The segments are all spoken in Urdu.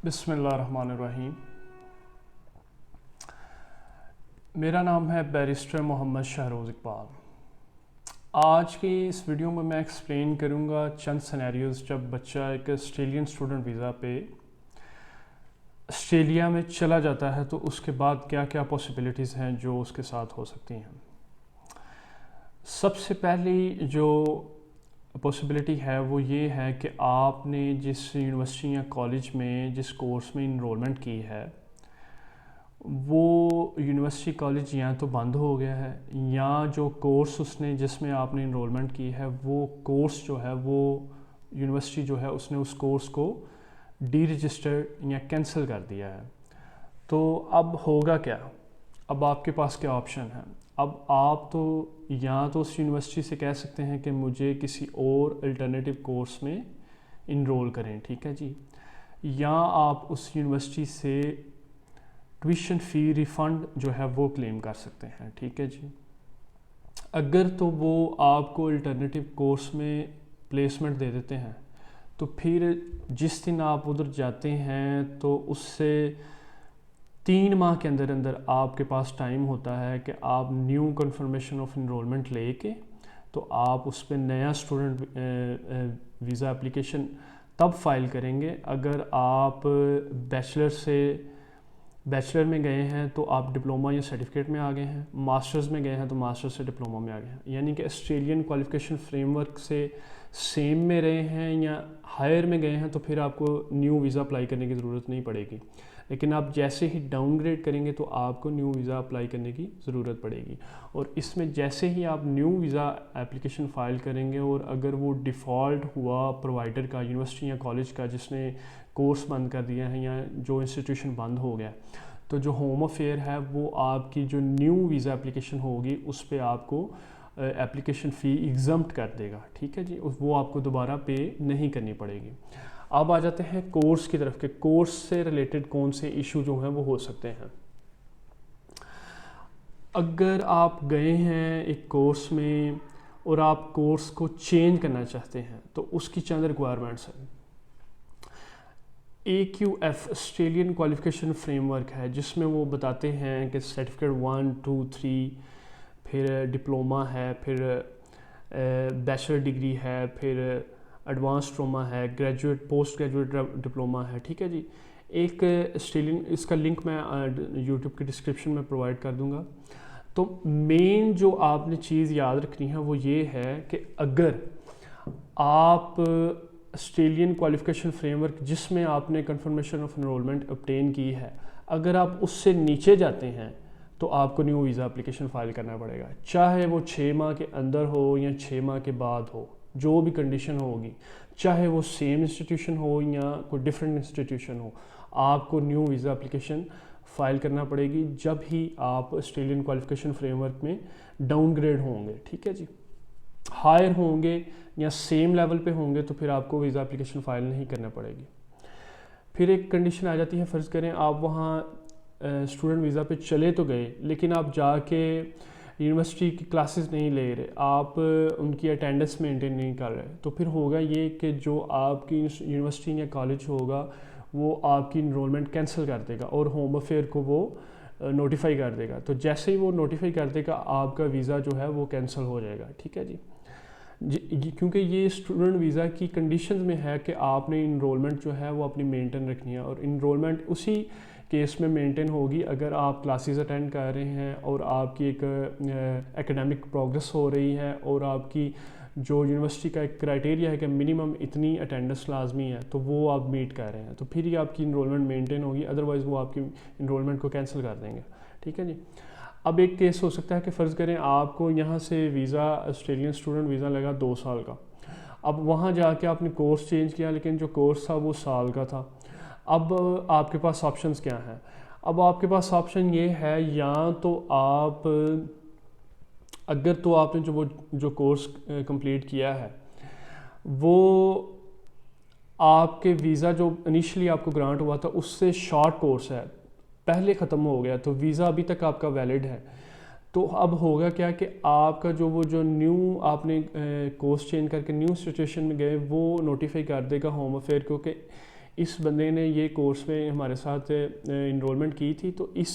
بسم اللہ الرحمن الرحیم۔ میرا نام ہے بیرسٹر محمد شہروز اقبال۔ آج کی اس ویڈیو میں ایکسپلین کروں گا چند سینیریوز جب بچہ ایک آسٹریلین اسٹوڈنٹ ویزا پہ آسٹریلیا میں چلا جاتا ہے تو اس کے بعد کیا کیا پاسبلٹیز ہیں جو اس کے ساتھ ہو سکتی ہیں۔ سب سے پہلی جو پاسبلٹی ہے وہ یہ ہے کہ آپ نے جس یونیورسٹی یا کالج میں جس کورس میں انرولمنٹ کی ہے وہ یونیورسٹی کالج یا تو بند ہو گیا ہے یا جو کورس اس نے جس میں آپ نے انرولمنٹ کی ہے وہ کورس جو ہے وہ یونیورسٹی جو ہے اس نے اس کورس کو ڈی رجسٹر یا کینسل کر دیا ہے۔ تو اب ہوگا کیا؟ اب آپ کے پاس کیا آپشن ہے؟ اب آپ تو یا تو اس یونیورسٹی سے کہہ سکتے ہیں کہ مجھے کسی اور الٹرنیٹیو کورس میں انرول کریں، ٹھیک ہے جی، یا آپ اس یونیورسٹی سے ٹیوشن فی ریفنڈ جو ہے وہ کلیم کر سکتے ہیں، ٹھیک ہے جی۔ اگر تو وہ آپ کو الٹرنیٹیو کورس میں پلیسمنٹ دے دیتے ہیں تو پھر جس دن آپ ادھر جاتے ہیں تو اس سے 3 ماہ کے اندر اندر آپ کے پاس ٹائم ہوتا ہے کہ آپ نیو کنفرمیشن آف انرولمنٹ لے کے تو آپ اس پہ نیا اسٹوڈنٹ ویزا اپلیکیشن تب فائل کریں گے اگر آپ بیچلر میں گئے ہیں تو آپ ڈپلومہ یا سرٹیفکیٹ میں آ گئے ہیں، ماسٹرز میں گئے ہیں تو ماسٹر سے ڈپلومہ میں آ گئے ہیں، یعنی کہ آسٹریلین کوالیفیکیشن فریم ورک سے سیم میں رہے ہیں یا ہائر میں گئے ہیں تو پھر آپ کو نیو ویزا اپلائی کرنے کی ضرورت نہیں پڑے گی۔ لیکن آپ جیسے ہی ڈاؤن گریڈ کریں گے تو آپ کو نیو ویزا اپلائی کرنے کی ضرورت پڑے گی، اور اس میں جیسے ہی آپ نیو ویزا اپلیکیشن فائل کریں گے اور اگر وہ ڈیفالٹ ہوا پرووائڈر کا، یونیورسٹی یا کالج کا جس نے کورس بند کر دیا ہے یا جو انسٹیٹیوشن بند ہو گیا، تو جو ہوم افیئر ہے وہ آپ کی جو نیو ویزا اپلیکیشن ہوگی اس پہ آپ کو اپلیکیشن فی ایگزمپٹ کر دے گا، ٹھیک ہے جی، وہ آپ کو دوبارہ پے نہیں کرنی پڑے گی۔ اب آ جاتے ہیں کورس کی طرف کہ کورس سے ریلیٹڈ کون سے ایشو جو ہیں وہ ہو سکتے ہیں۔ اگر آپ گئے ہیں ایک کورس میں اور آپ کورس کو چینج کرنا چاہتے ہیں تو اس کی چند ریکوائرمنٹس ہیں۔ AQF Australian qualification frame work ہے جس میں وہ بتاتے ہیں کہ سرٹیفکیٹ 1 2 3 پھر ڈپلومہ ہے، پھر بیچلر ڈگری ہے، پھر ایڈوانس ڈپلومہ ہے، گریجویٹ پوسٹ گریجویٹ ڈپلومہ ہے، ٹھیک ہے جی۔ ایک آسٹریلین، اس کا لنک میں یوٹیوب کی ڈسکرپشن میں پرووائڈ کر دوں گا۔ تو مین جو آپ نے چیز یاد رکھنی ہے وہ یہ ہے کہ اگر آپ آسٹریلین کوالیفیکیشن فریم ورک جس میں آپ نے کنفرمیشن آف انرولمنٹ obtain کی ہے، اگر آپ اس سے نیچے جاتے ہیں تو آپ کو نیو ویزا اپلیکیشن فائل کرنا پڑے گا، چاہے وہ 6 ماہ کے اندر ہو یا 6 ماہ کے بعد ہو، جو بھی کنڈیشن ہوگی، چاہے وہ سیم انسٹیٹیوشن ہو یا کوئی ڈفرینٹ انسٹیٹیوشن ہو، آپ کو نیو ویزا اپلیکیشن فائل کرنا پڑے گی جب ہی آپ آسٹریلین کوالیفیکیشن فریم ورک میں ڈاؤن گریڈ ہوں گے، ٹھیک ہے جی۔ ہائر ہوں گے یا سیم لیول پہ ہوں گے تو پھر آپ کو ویزا اپلیکیشن فائل نہیں کرنا پڑے گی۔ پھر ایک کنڈیشن آ جاتی ہے، فرض کریں آپ وہاں اسٹوڈنٹ ویزا پہ چلے تو گئے لیکن آپ جا کے یونیورسٹی کی کلاسز نہیں لے رہے، آپ ان کی اٹینڈنس مینٹین نہیں کر رہے، تو پھر ہوگا یہ کہ جو آپ کی یونیورسٹی یا کالج ہوگا وہ آپ کی انرولمنٹ کینسل کر دے گا اور ہوم افیئر کو وہ نوٹیفائی کر دے گا۔ تو جیسے ہی وہ نوٹیفائی کر دے گا آپ کا ویزا جو ہے وہ کینسل ہو جائے گا، ٹھیک ہے جی۔ کیونکہ یہ اسٹوڈنٹ ویزا کی کنڈیشنز میں ہے کہ آپ نے انرولمنٹ جو ہے وہ اپنی مینٹین رکھنی ہے، اور انرولمنٹ اسی کیس میں مینٹین ہوگی اگر آپ کلاسز اٹینڈ کر رہے ہیں اور آپ کی ایک ایکڈیمک پروگرس ہو رہی ہے اور آپ کی جو یونیورسٹی کا ایک کرائٹیریا ہے کہ منیمم اتنی اٹینڈنس لازمی ہے تو وہ آپ میٹ کر رہے ہیں، تو پھر ہی آپ کی انرولمنٹ مینٹین ہوگی، ادروائز وہ آپ کی انرولمنٹ کو کینسل کر دیں گے، ٹھیک ہے جی۔ اب ایک کیس ہو سکتا ہے کہ فرض کریں آپ کو یہاں سے ویزا آسٹریلین اسٹوڈنٹ ویزا لگا 2 سال کا، اب وہاں جا کے آپ نے کورس چینج کیا لیکن جو کورس تھا وہ سال کا تھا۔ اب آپ کے پاس آپشنز کیا ہیں؟ اب آپ کے پاس آپشن یہ ہے، یا تو آپ اگر تو آپ نے جو کورس کمپلیٹ کیا ہے وہ آپ کے ویزا جو انیشلی آپ کو گرانٹ ہوا تھا اس سے شارٹ کورس ہے، پہلے ختم ہو گیا تو ویزا ابھی تک آپ کا ویلڈ ہے، تو اب ہوگا کیا کہ آپ کا جو نیو آپ نے کورس چینج کر کے نیو سچویشن میں گئے وہ نوٹیفائی کر دے گا ہوم افیئر کو کہ اس بندے نے یہ کورس میں ہمارے ساتھ انرولمنٹ کی تھی، تو اس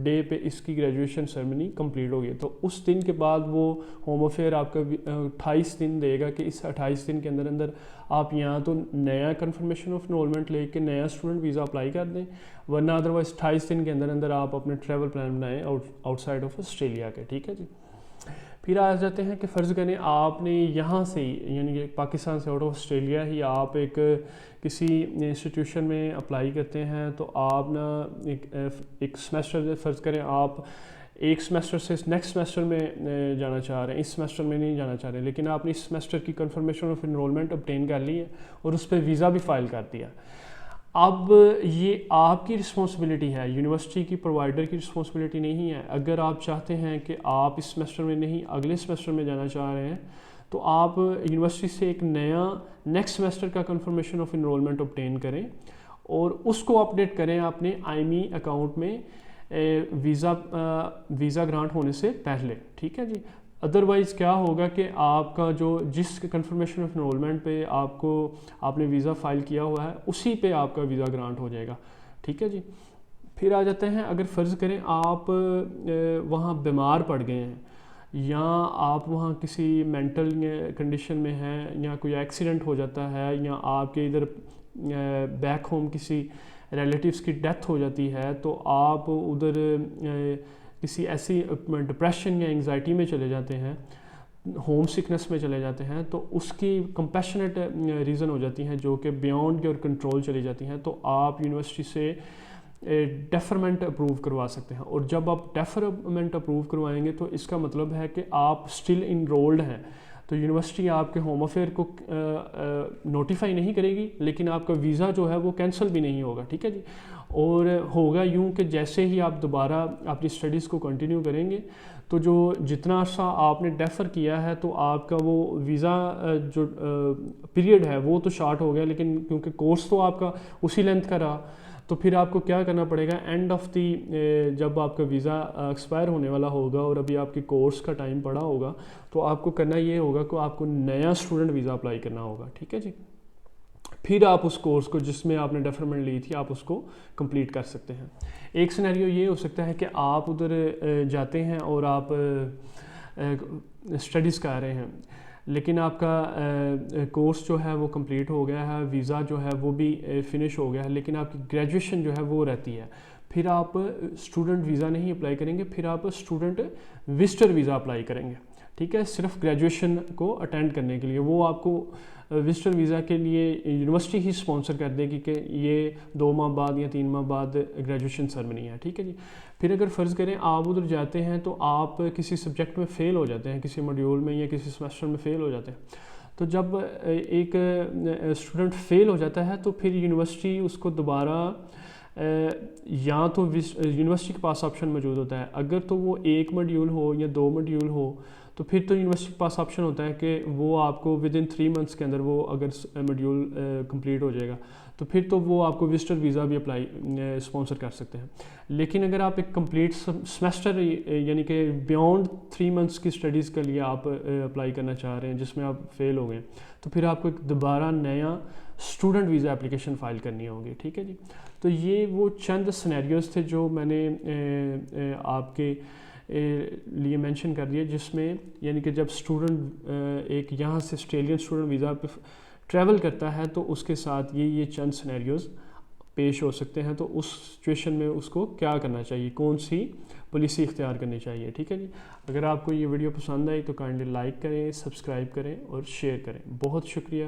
ڈے پہ اس کی گریجویشن سرمنی کمپلیٹ ہو گئی، تو اس دن کے بعد وہ ہوم افیئر آپ کا 28 دن دے گا کہ اس 28 دن کے اندر اندر آپ یہاں تو نیا کنفرمیشن آف انرولمنٹ لے کے نیا اسٹوڈنٹ ویزا اپلائی کر دیں، ورنہ ادروائز 28 دن کے اندر اندر آپ اپنے ٹریول پلان بنائیں آؤٹ سائڈ آف آسٹریلیا کے. ٹھیک ہے جی. پھر آ جاتے ہیں کہ فرض کریں آپ نے یہاں سے یعنی کہ پاکستان سے آؤٹ آف آسٹریلیا ہی آپ ایک کسی انسٹیٹیوشن میں اپلائی کرتے ہیں، تو آپ نا ایک سمیسٹر فرض کریں آپ ایک سمیسٹر سے نیکسٹ سمیسٹر میں جانا چاہ رہے ہیں، اس سمیسٹر میں نہیں جانا چاہ رہے، لیکن آپ نے اس سمیسٹر کی کنفرمیشن آف انرولمنٹ obtain کر لی ہے اور اس پہ ویزا بھی فائل کر دیا. اب یہ آپ کی رسپانسبلٹی ہے، یونیورسٹی کی پرووائڈر کی رسپانسبلٹی نہیں ہے. اگر آپ چاہتے ہیں کہ آپ اس سمیسٹر میں نہیں اگلے سمیسٹر میں جانا چاہ رہے ہیں، تو آپ یونیورسٹی سے ایک نیا نیکسٹ سمیسٹر کا کنفرمیشن آف انرولمنٹ obtain کریں اور اس کو اپڈیٹ کریں اپنے IME اکاؤنٹ میں ویزا گرانٹ ہونے سے پہلے. ٹھیک ہے جی. ادروائز کیا ہوگا کہ آپ کا جو جس کنفرمیشن آف انرولمنٹ پہ آپ نے ویزا فائل کیا ہوا ہے اسی پہ آپ کا ویزا گرانٹ ہو جائے گا. ٹھیک ہے جی. پھر آ جاتے ہیں اگر فرض کریں آپ وہاں بیمار پڑ گئے ہیں یا آپ وہاں کسی مینٹل کنڈیشن میں ہیں یا کوئی ایکسیڈنٹ ہو جاتا ہے یا آپ کے ادھر بیک ہوم کسی ریلیٹیوز کی ڈیتھ ہو جاتی ہے، تو آپ ادھر کسی ایسی ڈپریشن یا انگزائٹی میں چلے جاتے ہیں، ہوم سکنس میں چلے جاتے ہیں، تو اس کی کمپیشنیٹ ریزن ہو جاتی ہیں جو کہ بیونڈ یور کنٹرول چلی جاتی ہیں، تو آپ یونیورسٹی سے ڈیفرمنٹ اپروو کروا سکتے ہیں. اور جب آپ ڈیفرمنٹ اپروو کروائیں گے تو اس کا مطلب ہے کہ آپ اسٹل انرولڈ ہیں، تو یونیورسٹی آپ کے ہوم افیئر کو نوٹیفائی نہیں کرے گی، لیکن آپ کا ویزا جو ہے وہ کینسل بھی نہیں ہوگا. ٹھیک ہے جی. اور ہوگا یوں کہ جیسے ہی آپ دوبارہ اپنی اسٹڈیز کو کنٹینیو کریں گے تو جو جتنا عرصہ آپ نے ڈیفر کیا ہے تو آپ کا وہ ویزا جو پیریڈ ہے وہ تو شارٹ ہو گیا، لیکن کیونکہ کورس تو آپ کا اسی لینتھ کا رہا، تو پھر آپ کو کیا کرنا پڑے گا اینڈ آف دی جب آپ کا ویزا ایکسپائر ہونے والا ہوگا اور ابھی آپ کے کورس کا ٹائم پڑا ہوگا، تو آپ کو کرنا یہ ہوگا کہ آپ کو نیا اسٹوڈنٹ ویزا اپلائی کرنا ہوگا. ٹھیک ہے جی. پھر آپ اس کورس کو جس میں آپ نے ڈیفرمنٹ لی تھی آپ اس کو کمپلیٹ کر سکتے ہیں. ایک سینیریو یہ ہو سکتا ہے کہ آپ ادھر جاتے ہیں اور آپ اسٹڈیز کر رہے ہیں، لیکن آپ کا کورس جو ہے وہ کمپلیٹ ہو گیا ہے، ویزا جو ہے وہ بھی فنش ہو گیا ہے، لیکن آپ کی گریجویشن جو ہے وہ رہتی ہے. پھر آپ اسٹوڈنٹ ویزا نہیں اپلائی کریں گے، پھر آپ اسٹوڈنٹ وزٹر ویزا اپلائی کریں گے. ٹھیک ہے. صرف گریجویشن کو اٹینڈ کرنے کے لیے وہ آپ کو وزٹر ویزا کے لیے یونیورسٹی ہی اسپانسر کر دے گی کہ یہ 2 ماہ بعد یا 3 ماہ بعد گریجویشن سرمنی ہے. ٹھیک ہے جی. پھر اگر فرض کریں آپ ادھر جاتے ہیں تو آپ کسی سبجیکٹ میں فیل ہو جاتے ہیں، کسی ماڈیول میں یا کسی سمیسٹر میں فیل ہو جاتے ہیں، تو جب ایک اسٹوڈنٹ فیل ہو جاتا ہے تو پھر یونیورسٹی اس کو دوبارہ یا تو یونیورسٹی کے پاس آپشن موجود ہوتا ہے، اگر تو وہ 1 ماڈیول ہو یا 2 ماڈیول ہو تو پھر تو یونیورسٹی کے پاس آپشن ہوتا ہے کہ وہ آپ کو ودن 3 منتھس کے اندر وہ اگر ماڈیول کمپلیٹ ہو جائے گا تو پھر تو وہ آپ کو وزٹر ویزا بھی اپلائی اسپانسر کر سکتے ہیں. لیکن اگر آپ ایک کمپلیٹ سمیسٹر یعنی کہ بیونڈ 3 منتھس کی اسٹڈیز کے لیے آپ اپلائی کرنا چاہ رہے ہیں جس میں آپ فیل ہو گئے، تو پھر آپ کو ایک دوبارہ نیا اسٹوڈنٹ ویزا اپلیکیشن فائل کرنی ہوگی. ٹھیک ہے جی. تو یہ وہ چند سینیریوز تھے جو میں نے آپ کے لیے مینشن کر دیا، جس میں یعنی کہ جب اسٹوڈنٹ ایک یہاں سے آسٹریلین اسٹوڈنٹ ویزا پہ ٹریول کرتا ہے تو اس کے ساتھ یہ چند سینیریوز پیش ہو سکتے ہیں، تو اس سچویشن میں اس کو کیا کرنا چاہیے، کون سی پالیسی اختیار کرنی چاہیے. ٹھیک ہے جی. اگر آپ کو یہ ویڈیو پسند آئی تو کائنڈلی لائک کریں، سبسکرائب کریں اور شیئر کریں. بہت شکریہ.